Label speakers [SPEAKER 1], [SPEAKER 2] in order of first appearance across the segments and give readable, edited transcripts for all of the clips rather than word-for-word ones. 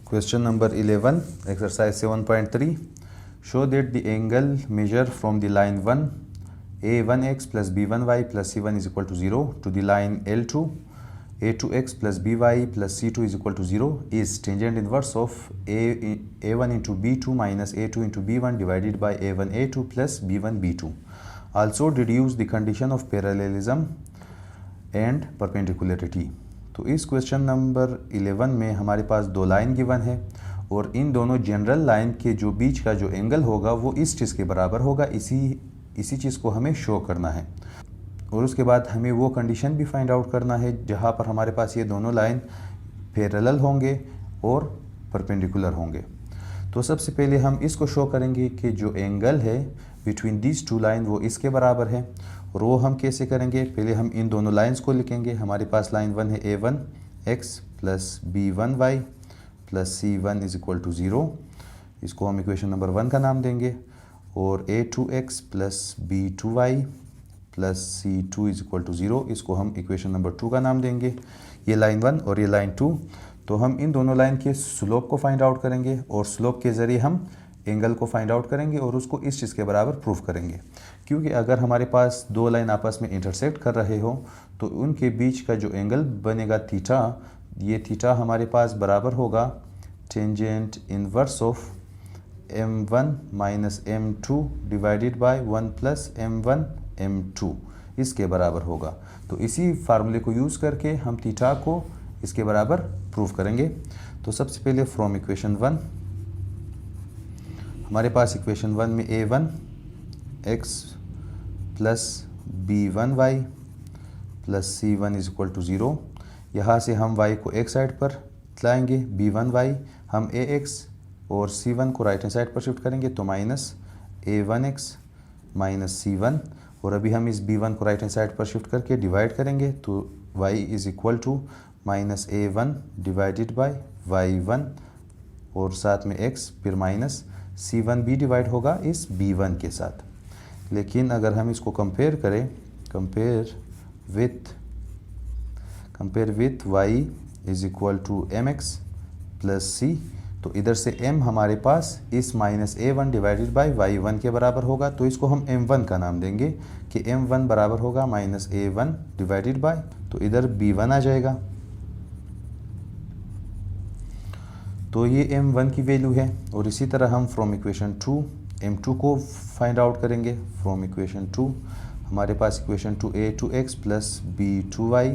[SPEAKER 1] Question number 11, exercise 7.3. Show that the angle measured from the line 1, a1x plus b1y plus c1 is equal to 0 to the line L2, a2x plus by plus c2 is equal to 0 is tangent inverse of a1 into b2 minus a2 into b1 divided by a1 a2 plus b1 b2. Also deduce the condition of parallelism and perpendicularity. तो इस question number 11 में हमारे पास दो line given है और इन दोनों general line के जो बीच का जो एंगल होगा वो इस चीज़ के बराबर होगा। इसी चीज़ को हमें शो करना है और उसके बाद हमें वो कंडीशन भी फाइंड आउट करना है जहाँ पर हमारे पास ये दोनों लाइन पैरेलल होंगे और परपेंडिकुलर होंगे। तो सबसे पहले हम इसको शो करेंगे कि जो एंगल है बिटवीन दीज टू लाइन वो इसके बराबर है। और वो हम कैसे करेंगे, पहले हम इन दोनों लाइंस को लिखेंगे। हमारे पास लाइन 1 है a1x plus b1y plus c1 is equal to 0, इसको हम इक्वेशन नंबर 1 का नाम देंगे। और a2x plus b2y plus c2 is equal to 0, इसको हम इक्वेशन नंबर 2 का नाम देंगे। ये लाइन 1 और ये लाइन 2। तो हम इन दोनों लाइन के स्लोप को फाइंड आउट करेंगे और स्लोप के ज़रिए हम एंगल को फाइंड आउट करेंगे और उसको इस चीज़ के बराबर प्रूफ करेंगे। क्योंकि अगर हमारे पास दो लाइन आपस में इंटरसेक्ट कर रहे हो तो उनके बीच का जो एंगल बनेगा थीटा, ये थीटा हमारे पास बराबर होगा tangent inverse of m1 minus m2 divided by 1 plus m1 m2, इसके बराबर होगा। तो इसी फार्मूले को यूज़ करके हम थीटा को इसके बराबर प्रूफ करेंगे। तो सबसे पहले फ्रॉम इक्वेशन 1 हमारे पास इक्वेशन 1 में a1x plus b1y plus c1 is equal to 0। यहाँ से हम y को एक साइड पर लाएंगे, b1y हम ax और c1 को राइट हैंड साइड पर शिफ्ट करेंगे तो माइनस a1x माइनस c1। और अभी हम इस b1 को राइट हैंड साइड पर शिफ्ट करके डिवाइड करेंगे तो y is equal to minus a1 divided by y1 और साथ में x, फिर माइनस c1 भी डिवाइड होगा इस b1 के साथ। लेकिन अगर हम इसको कंपेयर करें, compare with y is equal to mx plus c, तो इधर से m हमारे पास इस minus a1 divided by y1 के बराबर होगा। तो इसको हम m1 का नाम देंगे कि m1 बराबर होगा माइनस a1 डिवाइडेड बाई, तो इधर b1 आ जाएगा। तो ये m1 की वैल्यू है। और इसी तरह हम फ्रॉम इक्वेशन 2 m2 को फाइंड आउट करेंगे। फ्रॉम इक्वेशन 2 हमारे पास equation 2 a2x plus b2y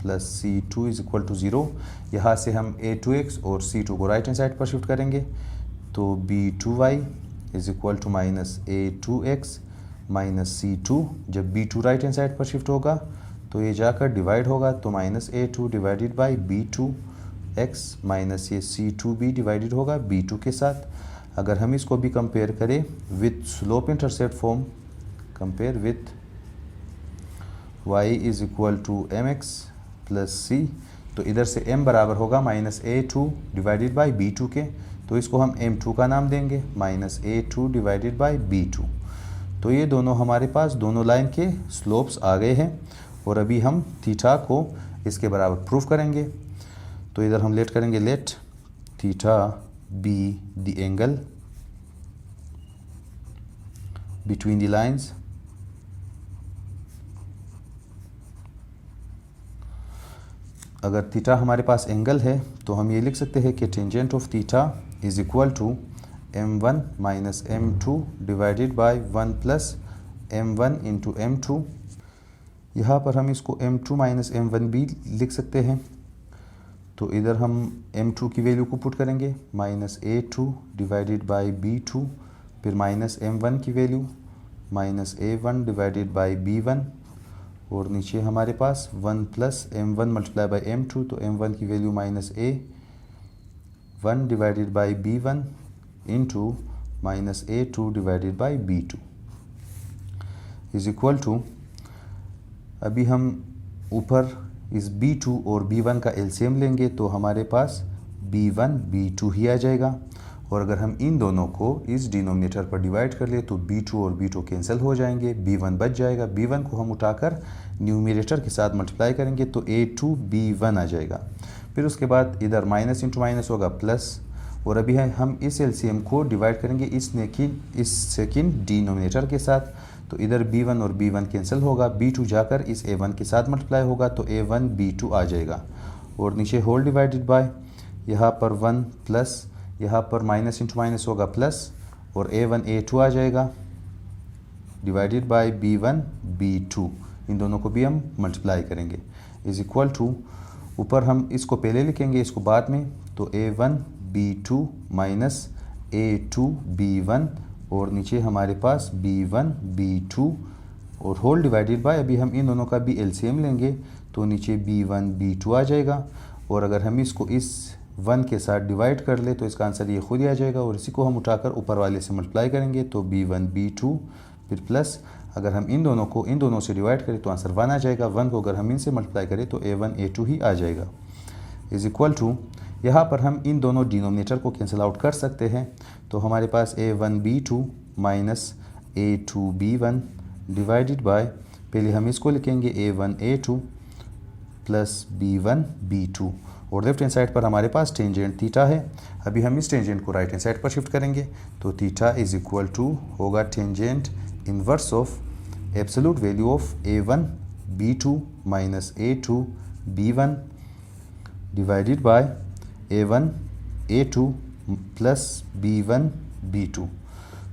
[SPEAKER 1] plus c2 is equal to 0। यहाँ से हम a2x और c2 को राइट हैंड साइड पर शिफ्ट करेंगे तो b2y is equal to minus a2x minus c2। जब b2 राइट हैंड साइड पर शिफ्ट होगा तो ये जाकर डिवाइड होगा तो minus a2 divided by b2x minus ये c2 भी डिवाइडेड होगा b2 के साथ। अगर हम इसको भी कंपेयर करें with slope intercept form, compare with y is equal to mx plus c, तो इधर से m बराबर होगा minus a2 divided by b2 के, तो इसको हम m2 का नाम देंगे minus a2 divided by b2। तो ये दोनों हमारे पास दोनों लाइन के स्लोप्स आ गए हैं और अभी हम थीटा को इसके बराबर प्रूफ करेंगे। तो इधर हम लेट करेंगे, let theta be the angle between the lines अगर थीटा हमारे पास एंगल है तो हम ये लिख सकते हैं कि tangent of theta is equal to m1 minus m2 divided by 1 plus m1 into m2। यहाँ पर हम इसको m2 माइनस m1 भी लिख सकते हैं। तो इधर हम m2 की वैल्यू को पुट करेंगे minus a2 divided by b2, फिर माइनस m1 की value minus a1 divided by b1 और नीचे हमारे पास 1 plus m1 multiply by m2, तो m1 की value minus a1 divided by b1 into minus a2 divided by b2 is equal to, अभी हम ऊपर इस b2 और b1 का एलसीएम लेंगे तो हमारे पास b1 b2 ही आ जाएगा। और अगर हम इन दोनों को इस डिनोमिनेटर पर डिवाइड कर ले तो b2 और b2 कैंसिल हो जाएंगे, b1 बच जाएगा। b1 को हम उठाकर न्यूमरेटर के साथ मल्टीप्लाई करेंगे तो a2 b1 आ जाएगा। फिर उसके बाद इधर माइनस इंटू माइनस होगा प्लस, और अभी हम इस एलसीएम को डिवाइड करेंगे इस सेकंड डिनोमिनेटर के साथ, तो इधर b1 और b1 कैंसिल होगा, b2 जाकर इस a1 के साथ मल्टीप्लाई होगा तो a1 b2 आ जाएगा, और नीचे होल डिवाइडेड बाय यहाँ पर 1 प्लस यहाँ पर माइनस इंटू माइनस होगा प्लस, और a1 a2 आ जाएगा डिवाइडेड बाय b1 b2, इन दोनों को भी हम मल्टीप्लाई करेंगे इज इक्वल टू, ऊपर हम इसको पहले लिखेंगे इसको बाद में, तो a1 b2 minus a2 b1, और नीचे हमारे पास b1 b2 और होल डिवाइडेड बाय, अभी हम इन दोनों का भी एलसीएम लेंगे तो नीचे b1 b2 आ जाएगा, और अगर हम इसको इस 1 के साथ डिवाइड कर ले तो इसका आंसर ये खुद ही आ जाएगा, और इसी को हम उठाकर ऊपर वाले से मल्टीप्लाई करेंगे तो b1 b2 फिर प्लस, अगर हम इन दोनों को इन दोनों से डिवाइड करें तो आंसर 1 आ जाएगा, 1 को अगर हम इनसे मल्टीप्लाई करें तो a1 a2 ही आ जाएगा इज इक्वल टू, यहाँ पर हम इन दोनों डिनोमिनेटर को कैंसिल आउट कर सकते हैं, तो हमारे पास a1 b2 minus a2 b1 divided by, पहले हम इसको लिखेंगे a1 a2 plus b1 b2, और लेफ्ट हैंड साइड पर हमारे पास टेंजेंट थीटा है, अभी हम इस टेंजेंट को राइट हैंड साइड पर शिफ्ट करेंगे तो थीटा इज इक्वल टू होगा tangent inverse of absolute value of a1 b2 minus a2 b1 divided by a1 a2 plus b1 b2।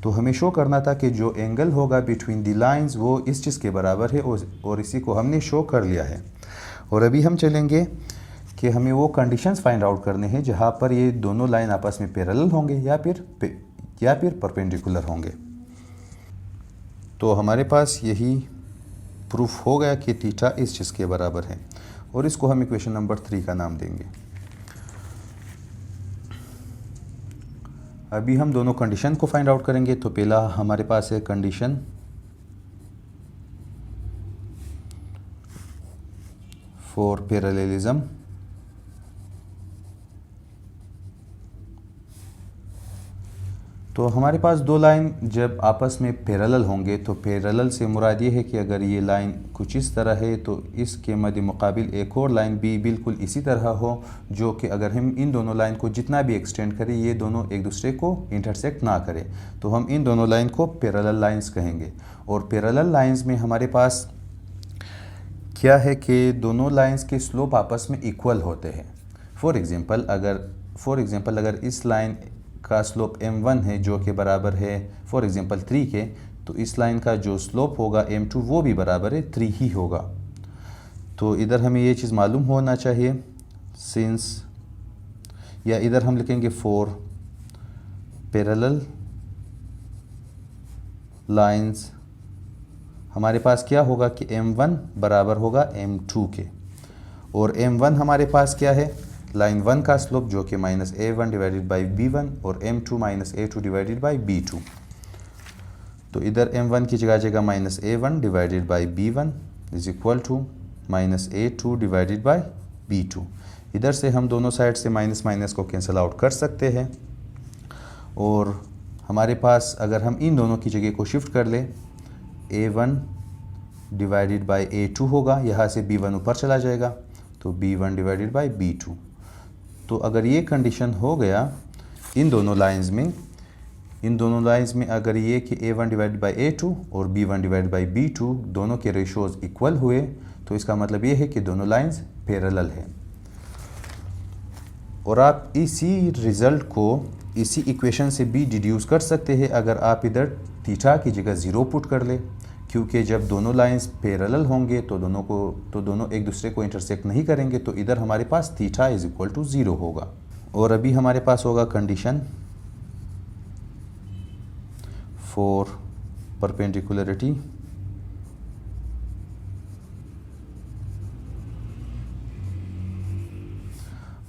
[SPEAKER 1] तो हमें शो करना था कि जो एंगल होगा बिटवीन द लाइंस वो इस चीज़ के बराबर है, और इसी को हमने शो कर लिया है। और अभी हम चलेंगे कि हमें वो कंडीशंस फाइंड आउट करने हैं जहाँ पर ये दोनों लाइन आपस में पैरेलल होंगे या फिर परपेंडिकुलर होंगे। तो हमारे पास यही प्रूफ हो गया कि थीटा इस चीज़ के बराबर है, और इसको हम इक्वेशन नंबर 3 का नाम देंगे। अभी हम दोनों कंडीशन को फाइंड आउट करेंगे, तो पहला हमारे पास है कंडीशन फॉर पैरेललिज्म, तो हमारे पास दो लाइन जब आपस में पैरेलल होंगे, तो पैरेलल से मुराद ये है कि अगर ये लाइन कुछ इस तरह है तो इसके मद्दे मुकाबिल एक और लाइन भी बिल्कुल इसी तरह हो, जो कि अगर हम इन दोनों लाइन को जितना भी एक्सटेंड करें ये दोनों एक दूसरे को इंटरसेक्ट ना करें, तो हम इन दोनों लाइन को पैरेलल लाइंस कहेंगे। और पैरेलल लाइंस में हमारे पास क्या है कि दोनों लाइंस के स्लोप आपस में इक्वल होते हैं। फॉर एग्जांपल अगर इस लाइन का स्लोप m1 है जो कि बराबर है फॉर एग्जांपल 3 के, तो इस लाइन का जो स्लोप होगा m2 वो भी बराबर है 3 ही होगा। तो इधर हमें ये चीज़ मालूम होना चाहिए सिंस, या इधर हम लिखेंगे फॉर पैरेलल लाइंस, हमारे पास क्या होगा कि m1 बराबर होगा m2 के, और m1 हमारे पास क्या है, लाइन 1 का स्लोप जो कि minus a1 divided by b1 और m2 minus a2 divided by b2। तो इधर m1 की जगह आ जाएगा minus a1 divided by b1 is equal to minus a2 divided by b2। इधर से हम दोनों साइड से माइनस माइनस को कैंसिल आउट कर सकते हैं, और हमारे पास अगर हम इन दोनों की जगह को शिफ्ट कर ले a1 डिवाइडेड बाई a2 होगा, यहाँ से b1 ऊपर चला जाएगा तो b1 डिवाइडेड बाई b2। तो अगर ये कंडीशन हो गया इन दोनों लाइंस में अगर ये कि a1 डिवाइडेड बाई a2 और b1 डिवाइडेड बाई b2 दोनों के रेशोज़ इक्वल हुए, तो इसका मतलब ये है कि दोनों लाइंस पैरेलल हैं। और आप इसी रिज़ल्ट को इसी इक्वेशन से भी डिड्यूस कर सकते हैं अगर आप इधर थीटा की जगह 0 पुट कर ले, क्योंकि जब दोनों लाइंस पैरेलल होंगे तो दोनों एक दूसरे को इंटरसेक्ट नहीं करेंगे, तो इधर हमारे पास थीटा इज इक्वल टू 0 होगा। और अभी हमारे पास होगा कंडीशन फॉर परपेंडिकुलरिटी,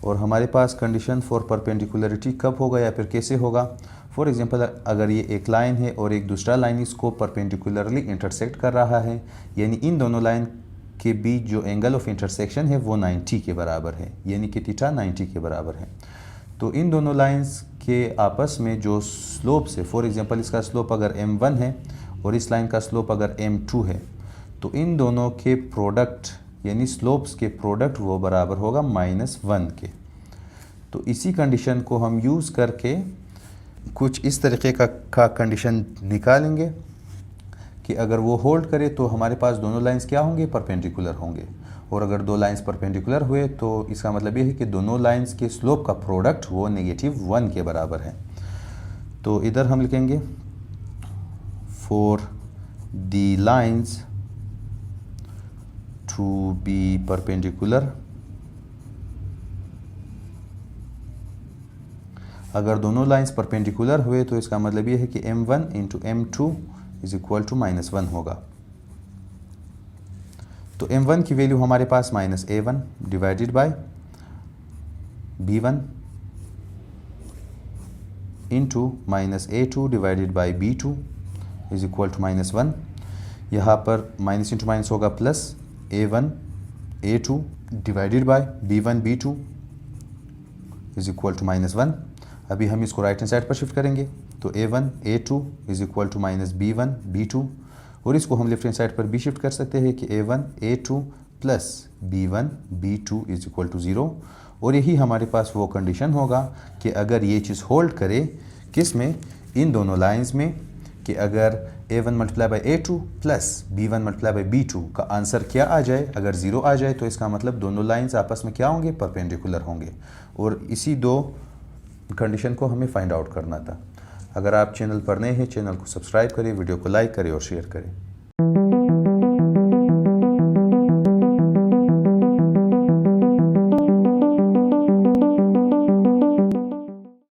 [SPEAKER 1] और हमारे पास कंडीशन फॉर परपेंडिकुलरिटी कब होगा या फिर कैसे होगा। फॉर एग्जांपल अगर ये एक लाइन है और एक दूसरा लाइन इसको परपेंडिकुलरली इंटरसेक्ट कर रहा है, यानी इन दोनों लाइन के बीच जो एंगल ऑफ इंटरसेक्शन है वो 90 के बराबर है, यानी कि थीटा 90 के बराबर है। तो इन दोनों लाइंस के आपस में जो स्लोप्स है, फॉर एग्जांपल इसका स्लोप अगर m1 है और इस लाइन का स्लोप अगर m2 है, तो इन दोनों के प्रोडक्ट यानी स्लोप्स के प्रोडक्ट वो बराबर होगा -1 के। तो इसी कंडीशन को हम यूज़ करके कुछ इस तरीके का कंडीशन निकालेंगे कि अगर वो होल्ड करे तो हमारे पास दोनों लाइंस क्या होंगे, परपेंडिकुलर होंगे। और अगर दो लाइंस परपेंडिकुलर हुए तो इसका मतलब ये है कि दोनों लाइंस के स्लोप का प्रोडक्ट वो -1 के बराबर है। तो इधर हम लिखेंगे for the lines to be perpendicular, अगर दोनों लाइंस परपेंडिकुलर हुए तो इसका मतलब ये है कि m1 into m2 is equal to -1 होगा। तो m1 की वैल्यू हमारे पास -a1 divided by b1 into -a2 divided by b2 is equal to -1। यहाँ पर माइनस इंटू माइनस होगा plus a1 a2 divided by b1 b2 is equal to -1। अभी हम इसको राइट हैंड साइड पर शिफ्ट करेंगे तो a1 a2 is equal to -b1 b2, और इसको हम लेफ्ट हैंड साइड पर भी शिफ्ट कर सकते हैं कि a1 a2 plus b1 b2 is equal to 0। और यही हमारे पास वो कंडीशन होगा कि अगर ये चीज़ होल्ड करे किस में, इन दोनों लाइंस में, कि अगर a1 multiply by a2 plus b1 multiply by b2 का आंसर क्या आ जाए, अगर 0 आ जाए तो इसका मतलब दोनों लाइंस आपस में क्या होंगे, परपेंडिकुलर होंगे। और इसी दो कंडीशन को हमें फाइंड आउट करना था। अगर आप चैनल पर नए हैं, चैनल को सब्सक्राइब करें, वीडियो को लाइक करें और शेयर करें।